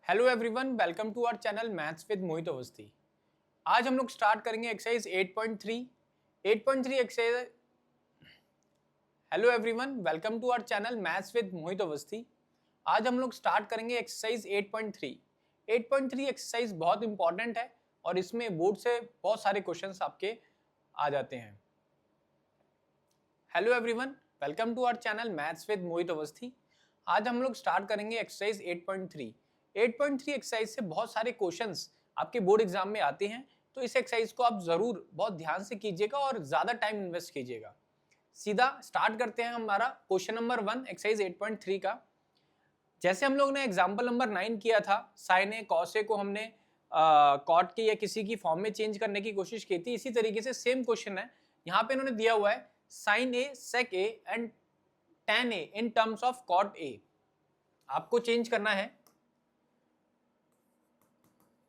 Hello everyone, welcome to our channel maths with Mohit Awasthi. आज हम लोग स्टार्ट करेंगे exercise 8.3। 8.3 exercise. Hello everyone, welcome to our channel maths with Mohit Awasthi. आज हम लोग स्टार्ट करेंगे एक्सरसाइज 8.3। 8.3 एक्सरसाइज बहुत इंपॉर्टेंट है और इसमें बोर्ड से बहुत सारे क्वेश्चंस आपके आ जाते हैं। Hello everyone, welcome to our channel maths with Mohit Awasthi. आज हम लोग स्टार्ट करेंगे एक्सरसाइज 8.3। 8.3 एक्सरसाइज से बहुत सारे क्वेश्चंस आपके बोर्ड एग्जाम में आते हैं, तो इस एक्सरसाइज को आप जरूर बहुत ध्यान से कीजिएगा और ज्यादा टाइम इन्वेस्ट कीजिएगा। सीधा स्टार्ट करते हैं हमारा क्वेश्चन नंबर 1 एक्सरसाइज 8.3 का। जैसे हम लोग ने एग्जाम्पल नंबर 9 किया था, साइन ए कॉस ए को हमने कॉट के या किसी की फॉर्म में चेंज करने की कोशिश की थी, इसी तरीके से सेम क्वेश्चन है। यहाँ पे इन्होंने दिया हुआ है sine A sec A and tan A in terms of cot A. आपको चेंज करना है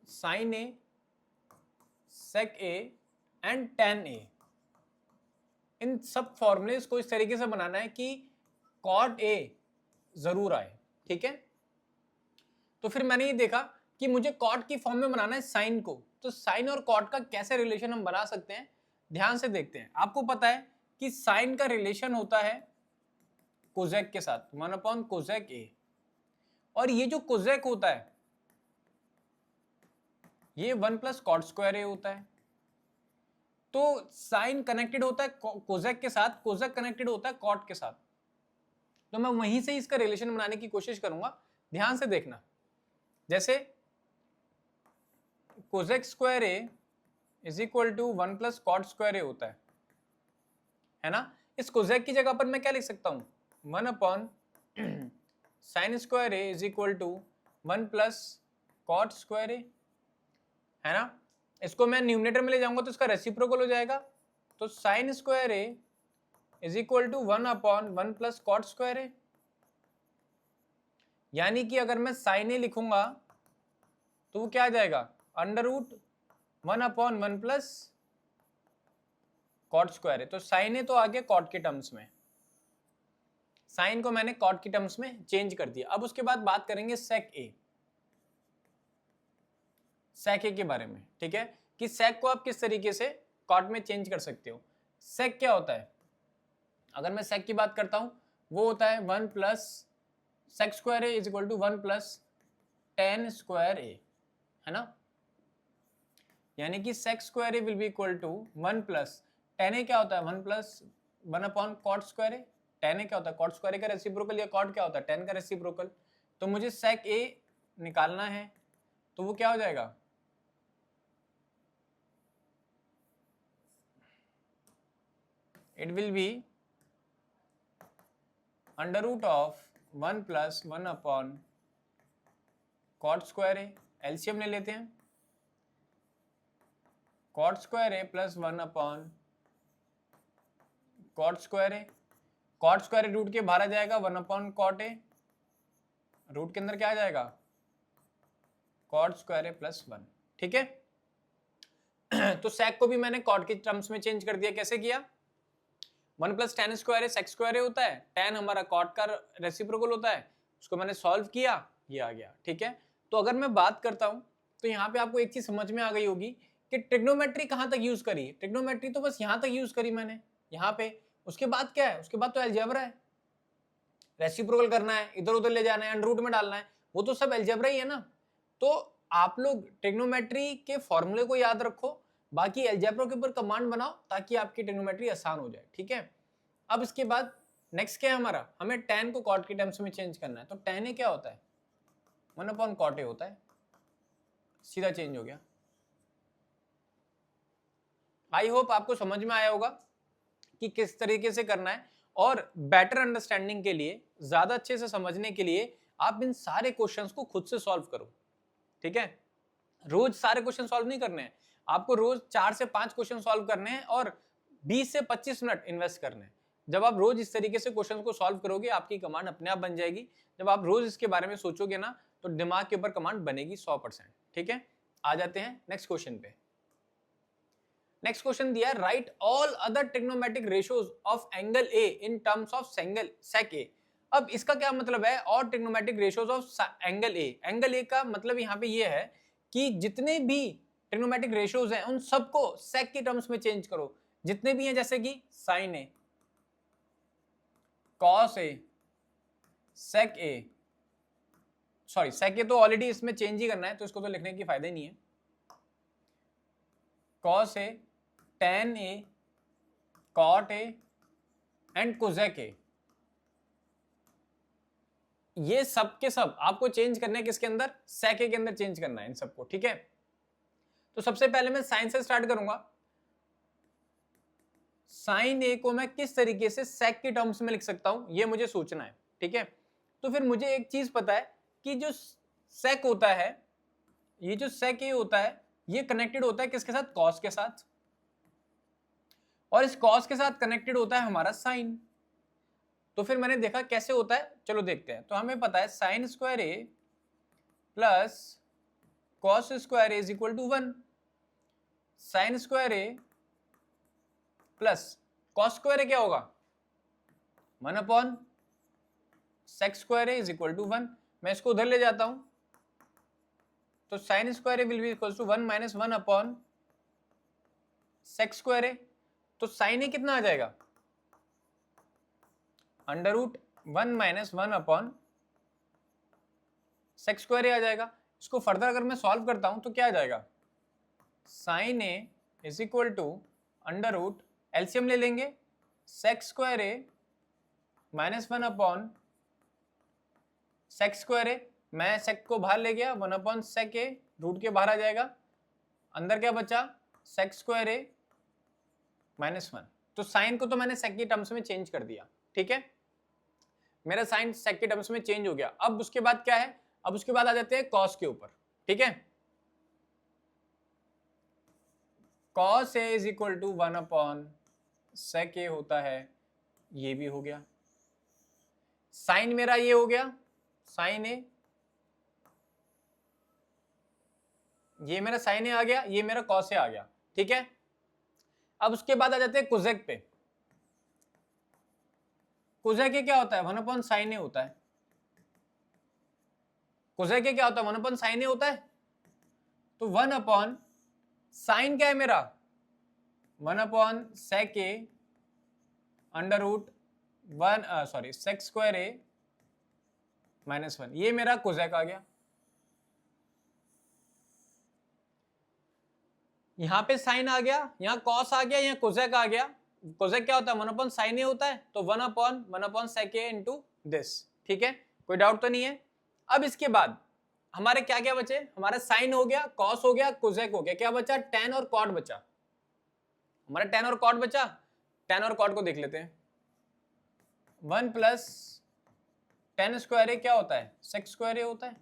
sine A sec A and tan A. इन सब फॉर्मूलेस को इस तरीके से बनाना है कि कॉट ए जरूर आए, ठीक है। तो फिर मैंने ये देखा कि मुझे कॉट की फॉर्म में बनाना है साइन को, तो साइन और कॉट का कैसे रिलेशन हम बना सकते हैं, ध्यान से देखते हैं। आपको पता है कि साइन का रिलेशन होता है कोजेक के साथ, 1 कोजेक ए, और ये जो कोजेक होता है ये 1 कॉट स्क्वायर ए होता है। तो साइन कनेक्टेड होता है कोजेक के साथ, कोजेक कनेक्टेड होता है कॉट के साथ। तो मैं वहीं से इसका रिलेशन बनाने की कोशिश करूंगा, ध्यान से देखना। जैसे cosec square A is equal to 1 cot square A होता है ना। इस कोजेक की जगह पर मैं क्या लिख सकता हूं, 1 sine square A is equal to 1 cot square A, है ना। इसको मैं न्यूमरेटर में ले जाऊंगा तो इसका रेसिप्रोकल हो जाएगा। तो sine square A is equal to 1/1 cot square A. यानी कि अगर मैं साइन ए लिखूंगा तो वो क्या आ जाएगा, √1/1 कॉट स्क्वायर ए। तो साइन ए तो आ गया कॉट के टर्म्स में, साइन को मैंने कॉट की टर्म्स में चेंज कर दिया। अब उसके बाद बात करेंगे सेक ए, सेक ए के बारे में, ठीक है, कि सेक को आप किस तरीके से कॉट में चेंज कर सकते हो। सेक क्या होता है, अगर मैं सेक की बात करता हूं वो होता है 1 sec square A is equal to 1 tan square A, है ना। यानी कि sec square A will be equal to 1 tan A क्या होता है 1 cot square A. tan A क्या होता है कॉट स्क्वायर ए का रेसिप्रोकल, या कॉट क्या होता है tan का रेसिप्रोकल। तो मुझे सेक ए निकालना है, तो वो क्या हो जाएगा, it will be under root of 1 cot square A. LCM ले लेते हैं, cot square A plus 1 cot square A. Cot square A root के बाहर आ जाएगा 1 कॉट ए, रूट के अंदर क्या आ जाएगा कॉट स्क्वायर ए प्लस 1, ठीक है। तो सेक को भी मैंने कॉट के टर्म्स में चेंज कर दिया। कैसे किया, 1 tan स्क्वायर है सेक स्क्वायर है होता है, tan हमारा कॉट का रेसिप्रोकल होता है, उसको मैंने सॉल्व किया, ये आ गया, ठीक है। तो अगर मैं बात करता हूं तो यहाँ पे आपको एक चीज समझ में आ गई होगी कि ट्रिग्नोमेट्री कहां तक यूज करी। ट्रिग्नोमेट्री तो बस यहां तक यूज करी मैंने, यहाँ पे। उसके बाद क्या है, उसके बाद तो अलजेब्रा है, रेसिप्रोकल करना है, इधर उधर ले जाना है, अंडर रूट में डालना है, वो तो सब अलजेब्रा ही है ना। तो आप लोग ट्रिग्नोमेट्री के फॉर्मूले को याद रखो, बाकी अलजेब्रा के ऊपर कमांड बनाओ ताकि आपकी ट्रिग्नोमेट्री आसान हो जाए, ठीक है। अब इसके बाद नेक्स्ट क्या है हमारा, हमें tan को कॉट के टर्म्स में चेंज करना है। तो tan ए क्या होता है 1 कॉट ए होता है, सीधा चेंज हो गया। आई होप आपको समझ में आया होगा कि किस तरीके से करना है, और बेटर अंडरस्टैंडिंग के लिए, ज्यादा अच्छे से समझने के लिए आप इन सारे क्वेश्चंस को खुद से सॉल्व करो, ठीक है। रोज सारे क्वेश्चन सॉल्व नहीं करने हैं आपको, रोज 4 से 5 क्वेश्चन सॉल्व करने हैं और 20 से 25 मिनट इन्वेस्ट करने हैं। जब आप रोज इस तरीके से क्वेश्चन को सॉल्व करोगे आपकी कमांड अपने आप बन जाएगी। जब आप रोज इसके बारे में सोचोगे ना तो दिमाग के ऊपर कमांड बनेगी 100%, ठीक है। आ जाते हैं नेक्स्ट क्वेश्चन पे। नेक्स्ट क्वेश्चन दिया, right all other trigonometric ratios of angle A in terms of sec A. अब इसका क्या मतलब है, और trigonometric ratios of angle A. Angle A का मतलब यहाँ पे ये है कि जितने भी ट्रिग्नोमेट्रिक रेशियोज हैं उन सबको सेक के टर्म्स में चेंज करो, जितने भी हैं, जैसे कि sign A, cos A, sec A, sorry सेक ए तो ऑलरेडी इसमें चेंज ही करना है तो इसको तो लिखने की फायदा ही नहीं है, cos A, tan A, cot A and cosec A, ये सब के सब आपको चेंज करना है किसके अंदर, सेक ए के अंदर चेंज करना है इन सबको, ठीक है। तो सबसे पहले मैं साइन से स्टार्ट करूंगा। साइन ए को मैं किस तरीके से सेक के टर्म्स में लिख सकता हूं ये मुझे सोचना है, ठीक है। तो फिर मुझे एक चीज पता है कि जो सेक होता है, ये जो सेक ए होता है ये कनेक्टेड होता है किसके साथ, कॉस के साथ, और इस कॉस के साथ कनेक्टेड होता है हमारा साइन। तो फिर मैंने देखा कैसे होता है, चलो देखते हैं। तो हमें पता है sine square A plus cos square A is equal to 1, sine square A plus cos square A क्या होगा, 1 upon sec square A is equal to 1। मैं इसको उधर ले जाता हूं, तो sine square A will be equal to 1 minus 1 upon sec square A. तो साइन ए कितना आ जाएगा, under root 1 minus 1 upon sec square A आ जाएगा। इसको फर्दर अगर मैं सॉल्व करता हूं तो क्या आ जाएगा, sine A is equal to under root, LCM ले लेंगे, sec square A minus 1 upon sec square A, मैं सेक को बाहर ले गया, 1 अपॉन सेक ए, रूट के बाहर आ जाएगा, अंदर क्या बचा, सेक स्क्वायर ए माइनस 1। तो साइन को तो मैंने सेक के टर्म्स में चेंज कर दिया, ठीक है, मेरा साइन सेक के टर्म्स में चेंज हो गया। अब उसके बाद क्या है, अब उसके बाद आ जाते हैं कॉस के ऊपर, ठीक है। Cos A is equal to 1 upon sec A होता है, ये भी हो गया। साइन मेरा ये हो गया, साइन ए, ये मेरा साइन ए आ गया, ये मेरा कॉस ए आ गया, ठीक है। अब उसके बाद आ जाते हैं कोजेक पे। कोजेक क्या होता है, 1 अपॉन साइन ए होता है। कोजेक क्या होता है, 1 अपॉन साइन ए होता है। तो 1 अपॉन साइन क्या है मेरा, 1 upon sec A under root 1 sorry sec square A minus 1, ये मेरा कोजेक आ गया। यहां पे साइन आ गया, यहां कॉस आ गया, यहां कोजेक आ गया। कोजेक क्या होता है, 1 अपॉन साइन ए होता है, तो 1 upon sec A into this, ठीक है, कोई डाउट तो नहीं है। अब इसके बाद हमारे क्या क्या बचे, हमारा साइन हो गया, कॉस हो गया, कोजेक हो गया, क्या बचा, टेन और कॉट बचा। हमारा टेन और कॉट बचा, टेन और कॉट को देख लेते हैं। 1 प्लस टेन स्क्वायर ए क्या होता है, सेक स्क्वायर ए होता है,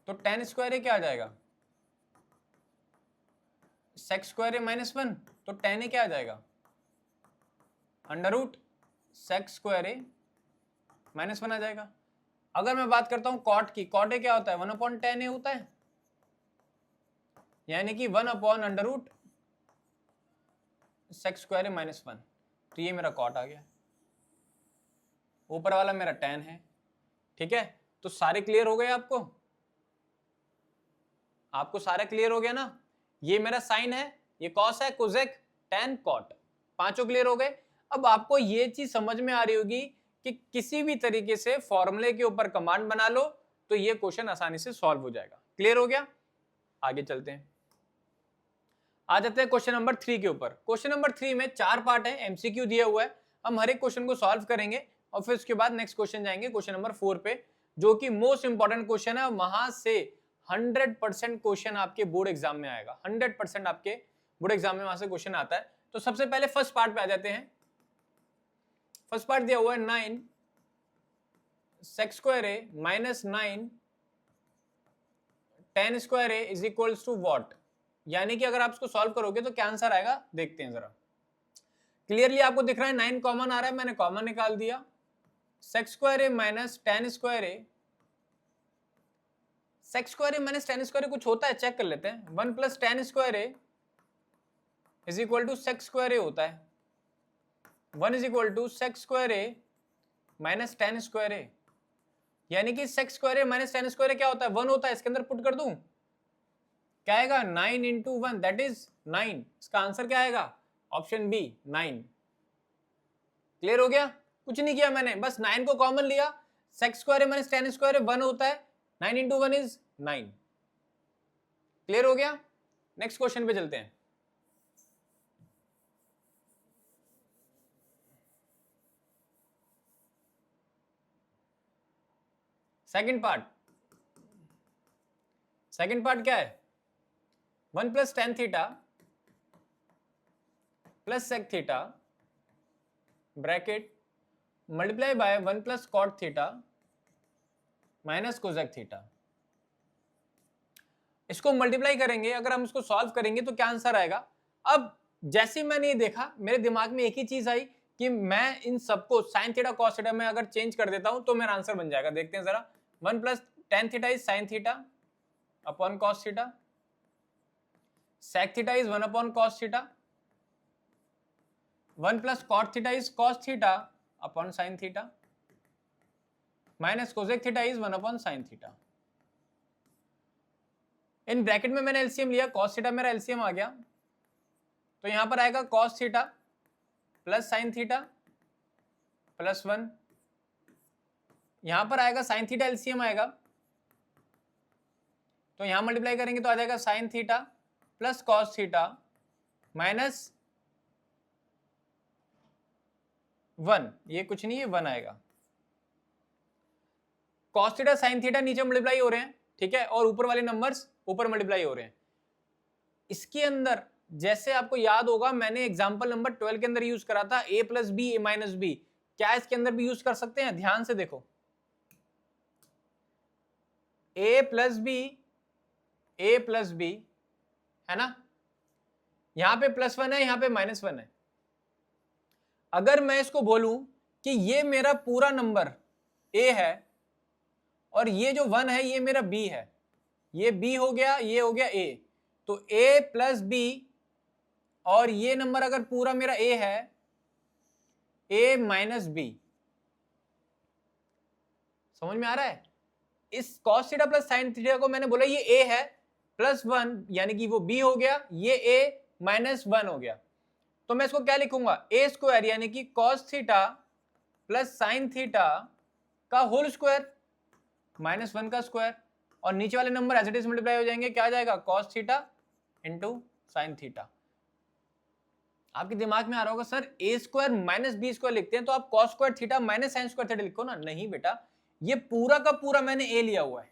तो टेन स्क्वायर ए क्या आ जाएगा, सेक स्क्वायर ए माइनस 1, तो टेन ए क्या आ जाएगा, under root sec square A minus 1 आ जाएगा। अगर मैं बात करता हूं कॉट की, कॉट ए क्या होता है, 1 अपॉन टेन ए होता है, यानी कि 1 upon under root sec square A minus 1, तो ये मेरा कॉट आ गया, ऊपर वाला मेरा टेन है, ठीक है। तो सारे क्लियर हो गए आपको, आपको सारा क्लियर हो गया ना, ये मेरा साइन है, ये कॉस है, कोजेक, टेन, कॉट, पांचों क्लियर हो गए। अब आपको ये चीज समझ में आ रही होगी कि किसी भी तरीके से फॉर्मूले के ऊपर कमांड बना लो तो ये क्वेश्चन आसानी से सॉल्व हो जाएगा। क्लियर हो गया, आगे चलते हैं, आ जाते हैं क्वेश्चन नंबर 3 के ऊपर। क्वेश्चन नंबर 3 में 4 पार्ट है, एमसीक्यू दिया हुआ है, हम हर एक क्वेश्चन को सॉल्व करेंगे और फिर उसके बाद नेक्स्ट क्वेश्चन जाएंगे क्वेश्चन नंबर 4 पे, जो कि मोस्ट इंपॉर्टेंट क्वेश्चन है। वहां से 100% क्वेश्चन आपके बोर्ड एग्जाम में आएगा, 100% आपके बोर्ड एग्जाम में वहां से क्वेश्चन आता है। तो सबसे पहले फर्स्ट पार्ट पे आ जाते हैं। फर्स्ट पार्ट दिया हुआ है 9 sec square A minus 9 tan square A is equals to what, यानी कि अगर आप इसको सॉल्व करोगे तो क्या आंसर आएगा, देखते हैं जरा। क्लियरली आपको दिख रहा है 9 कॉमन आ रहा है, मैंने कॉमन निकाल दिया, sec square A minus tan square A, sec square A minus tan square A कुछ होता है, चेक कर लेते हैं। 1 plus tan square A is equal to sec square A होता है, 1 is equal to sec square A minus tan square A, यानी कि sec square A minus tan square A क्या होता है, 1 होता है। इसके अंदर पुट कर दूं, क्या आएगा 9 इंटू 1 दैट इज 9। इसका आंसर क्या आएगा, ऑप्शन बी 9। क्लियर हो गया, कुछ नहीं किया मैंने, बस 9 को कॉमन लिया, sex square A minus tan square ए 1 होता है, 9 इंटू 1 इज 9। क्लियर हो गया, नेक्स्ट क्वेश्चन पे चलते हैं। सेकंड पार्ट क्या है, 1 plus tan theta plus sec theta bracket multiply by 1 plus cot theta minus cosec theta. इसको मल्टीप्लाई करेंगे, अगर हम इसको सॉल्व करेंगे तो क्या आंसर आएगा। अब जैसे मैंने ये देखा, मेरे दिमाग में एक ही चीज आई कि मैं इन सबको साइन थीटा कॉस थीटा में अगर चेंज कर देता हूं तो मेरा आंसर बन जाएगा। देखते हैं जरा, 1 plus tan theta is sine theta upon cos theta, sec theta is 1 upon cos theta, 1 plus cot theta is cos theta upon sine theta, minus cosec theta is 1 upon sine theta. इन bracket में मैंने LCM लिया, cos theta मेरा LCM आ गया, तो यहां पर आएगा cos theta plus sine theta plus 1, यहां पर आएगा साइन थीटा एलसीएम आएगा, तो यहां मल्टीप्लाई करेंगे तो आ जाएगा sign theta plus cos theta minus 1, ये कुछ नहीं है 1 आएगा। कॉस थीटा साइन थीटा नीचे मल्टीप्लाई हो रहे हैं, ठीक है, और ऊपर वाले नंबर्स ऊपर मल्टीप्लाई हो रहे हैं। इसके अंदर जैसे आपको याद होगा, मैंने एग्जांपल नंबर 12 के अंदर यूज करा था a plus B A minus B, क्या इसके अंदर भी यूज कर सकते हैं, ध्यान से देखो, a प्लस बी है ना, यहां पे +1 है, यहां पे -1 है। अगर मैं इसको बोलूं कि ये मेरा पूरा नंबर a है और ये जो 1 है ये मेरा b है, ये b हो गया, ये हो गया a, तो a प्लस बी और ये नंबर अगर पूरा मेरा a है, a माइनस बी, समझ में आ रहा है। इस cos theta plus sine theta को मैंने बोला ये a है +1, यानी कि वो b हो गया, ये a -1 हो गया, तो मैं इसको क्या लिखूंगा, a स्क्वायर यानी कि cos theta plus sine theta का होल स्क्वायर -1 का स्क्वायर, और नीचे वाले number as it is multiply हो जाएंगे, क्या आ जाएगा cos theta into sine theta. आपके दिमाग में आ रहा होगा sir a square minus B square लिखते हैं तो आप cos square theta minus sine square theta लिखो ना। नहीं बेटा, ये पूरा का पूरा मैंने a लिया हुआ है,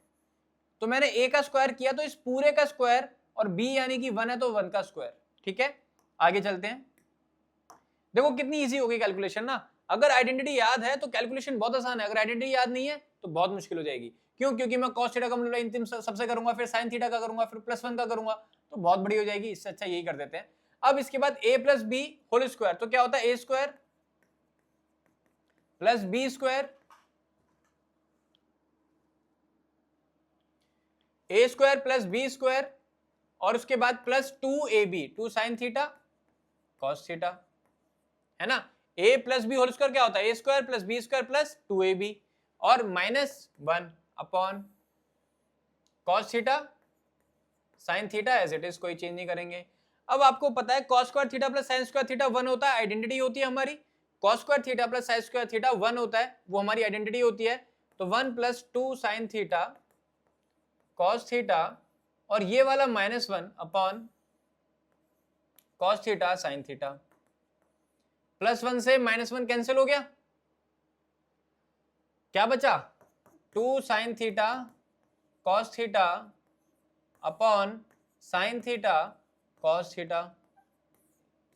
तो मैंने a का स्क्वायर किया, तो इस पूरे का स्क्वायर, और b यानी कि 1 है तो 1 का स्क्वायर। ठीक है, आगे चलते हैं। देखो कितनी इजी हो गई कैलकुलेशन ना। अगर आइडेंटिटी याद है तो कैलकुलेशन बहुत आसान है, अगर आइडेंटिटी याद नहीं है तो बहुत मुश्किल हो जाएगी। क्यों, क्योंकि मैं cos थीटा का मल्टीप्लाई अंतिम सबसे करूंगा, फिर sin थीटा का करूंगा, फिर +1 का करूंगा, तो बहुत बड़ी हो जाएगी। इससे अच्छा यही कर देते हैं। अब इसके बाद a plus B whole square, तो क्या होता है a square plus B square, a square plus B square, और उसके बाद plus 2ab 2 sin theta cos theta, है ना। a plus B whole square क्या होता है, a square plus B square plus 2ab, और -1 upon cos theta sine theta as it is, कोई चेंज नहीं करेंगे। अब आपको पता है cos square theta plus sign square theta 1 होता है, आइडेंटिटी होती है हमारी। cos square theta plus sign square theta 1 होता है, वो हमारी आइडेंटिटी होती है। तो 1 plus 2 sine theta cos theta, और ये वाला -1 upon cos theta sine theta, +1 से -1 कैंसिल हो गया, क्या बचा 2 sine theta cos theta upon sine theta cos theta,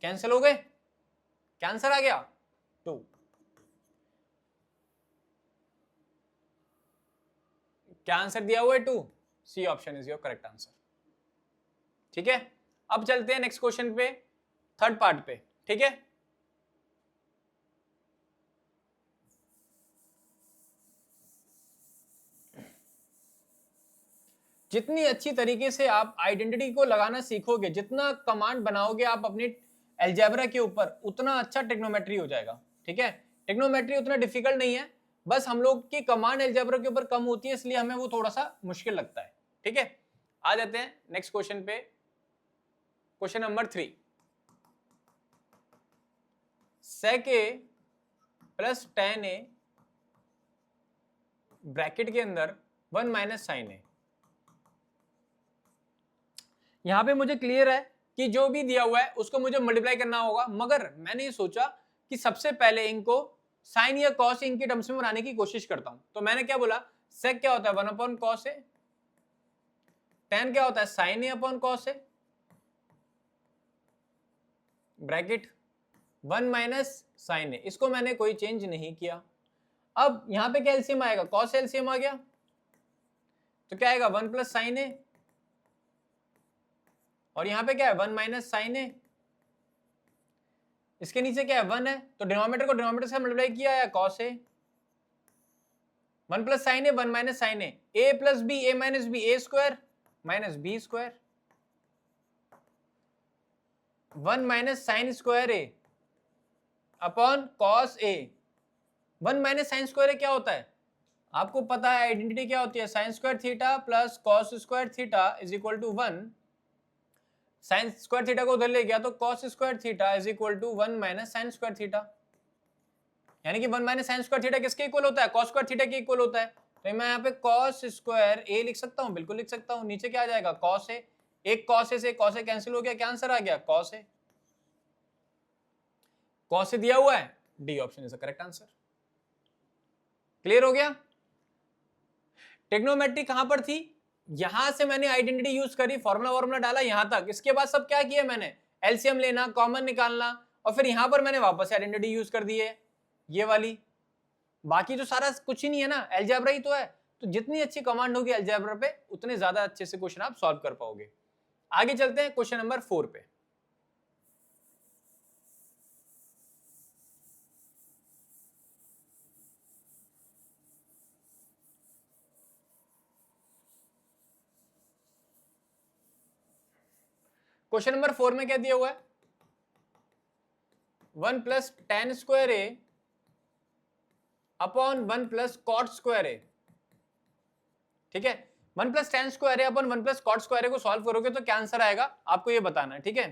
cancel हो गए, क्या आंसर आ गया 2। क्या आंसर दिया हुआ है 2, C option is your correct answer. ठीक है, अब चलते हैं नेक्स्ट क्वेश्चन पे, थर्ड पार्ट पे। ठीक है, जितनी अच्छी तरीके से आप आइडेंटिटी को लगाना सीखोगे, जितना कमांड बनाओगे आप अपनी अलजेब्रा के ऊपर, उतना अच्छा टेक्नोमेट्री हो जाएगा। ठीक है, टेक्नोमेट्री उतना डिफिकल्ट नहीं है, बस हम लोग की कमांड अलजेब्रा के ऊपर कम होती है, इसलिए हमें वो थोड़ा सा मुश्किल लगता है। ठीक है, आ जाते हैं नेक्स्ट क्वेश्चन पे। Question number 3, sec a plus tan a bracket के अंदर 1 माइनस साइन ए। यहां पे मुझे क्लियर है कि जो भी दिया हुआ है उसको मुझे मल्टीप्लाई करना होगा, मगर मैंने ये सोचा कि सबसे पहले इनको साइन या कॉस इनके टर्म्स में बनाने की कोशिश करता हूं। तो मैंने क्या बोला, सेक क्या होता है 1 अपॉन कॉस ए, tan क्या होता है साइन ए अपॉन कॉस ए, ब्रैकेट 1 माइनस साइन ए। इसको मैंने कोई चेंज नहीं किया। अब यहां पे क्या एलसीएम आएगा, कॉस एलसीएम आ गया, तो क्या आएगा 1 प्लस साइन ए, और यहां पे क्या है 1 माइनस साइन ए, इसके नीचे क्या है 1 है, तो डिनोमिनेटर को डिनोमिनेटर से मल्टीप्लाई किया है cos A, 1 plus sine A 1 minus sine A plus B A minus B A square minus B square, 1 minus sine square A upon cos A. 1 minus sine square A क्या होता है, आपको पता है identity क्या होती है, sine square theta plus cos square theta is equal to 1। Sine square theta को उधर ले गया तो cos square theta is equal to 1 minus sine square theta, यानी कि 1 माइनस साइन स्क्वायर थीटा किसके इक्वल होता है, कॉस स्क्वायर थीटा के इक्वल होता है। तो मैं यहाँ पे कॉस स्क्वायर ए लिख सकता हूँ, बिल्कुल लिख सकता हूँ। नीचे क्या आ जाएगा कॉस ए, एक कॉस ए से कॉस ए कैंसिल हो गया, क्या आंसर आ गया कॉस ए। कॉस ए दिया हुआ है, D option is the correct answer. Clear हो गया। ट्रिग्नोमेट्री कहां पर थी, यहां से मैंने आइडेंटिटी यूज करी, फॉर्मूला डाला यहां तक। इसके बाद सब क्या किया मैंने, एलसीएम लेना, कॉमन निकालना, और फिर यहां पर मैंने वापस आइडेंटिटी यूज कर दी है ये वाली। बाकी तो सारा कुछ ही नहीं है ना, अलजेब्रा ही तो है। तो जितनी अच्छी कमांड होगी अलजेब्रा पे उतने ज्यादा अच्छे से क्वेश्चन आप सॉल्व कर पाओगे। आगे चलते हैं क्वेश्चन नंबर 4 पे। क्वेश्चन नंबर 4 में क्या दिया हुआ है, 1 plus tan square A upon 1 plus cot square ए। ठीक है, 1 plus tan square A upon 1 plus cot square ए को सॉल्व करोगे तो क्या आंसर आएगा आपको ये बताना है। ठीक है,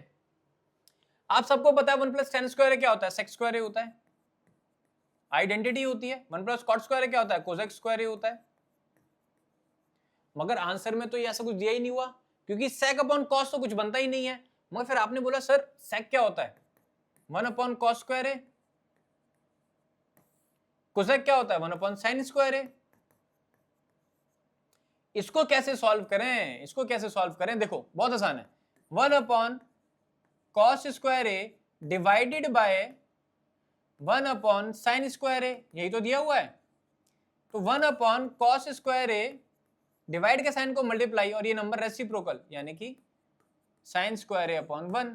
आप सबको पता है 1 प्लस tan स्क्वायर ए क्या होता है, सेक स्क्वायर ए होता है, आइडेंटिटी होती है। 1 प्लस कॉट स्क्वायर ए क्या होता है, कोसेक स्क्वायर ए होता है। मगर आंसर में तो ये ऐसा कुछ दिया ही नहीं हुआ, क्योंकि सेक अपॉन कॉस तो कुछ बनता ही नहीं है। मगर फिर आपने बोला सर सेक क्या होता है, 1 अपॉन कॉस स्क्वायर ए, कोसेक क्या होता है 1 अपॉन साइन स्क्वायर ए। इसको कैसे सॉल्व करें, इसको कैसे सॉल्व करें, देखो बहुत आसान है। 1 upon cos square A divided by 1 upon sine square A, यही तो दिया हुआ है। तो 1 upon cos square A divide के साइन को मल्टीप्लाई, और ये नंबर रेसिप्रोकल, यानी कि sine square A upon 1।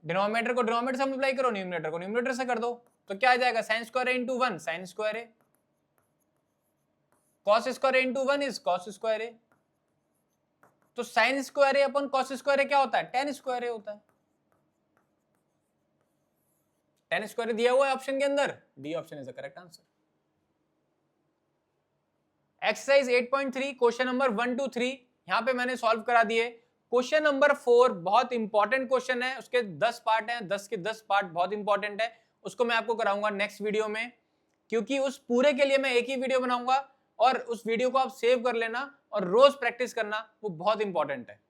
Denominator को डिनोमिनेटर से मल्टीप्लाई करो, न्यूमरेटर को न्यूमरेटर से कर दो, तो क्या आ जाएगा sine square A into 1 sine square A, cos square A into 1 is cos square A. तो sine square A upon cos square A क्या होता है, tan स्क्वायर ए होता है। tan स्क्वायर ए दिया हुआ है ऑप्शन के अंदर, D option is the correct answer. Exercise 8.3 question number 1 to 3 यहां पे मैंने सॉल्व करा दिए। क्वेश्चन नंबर 4 बहुत इंपॉर्टेंट क्वेश्चन है, उसके 10 पार्ट हैं, 10 के 10 पार्ट बहुत इंपॉर्टेंट है। उसको मैं आपको कराऊंगा नेक्स्ट वीडियो में, क्योंकि उस पूरे के लिए मैं एक ही वीडियो बनाऊंगा, और उस वीडियो को आप सेव कर लेना और रोज प्रैक्टिस करना, वो बहुत इंपॉर्टेंट है।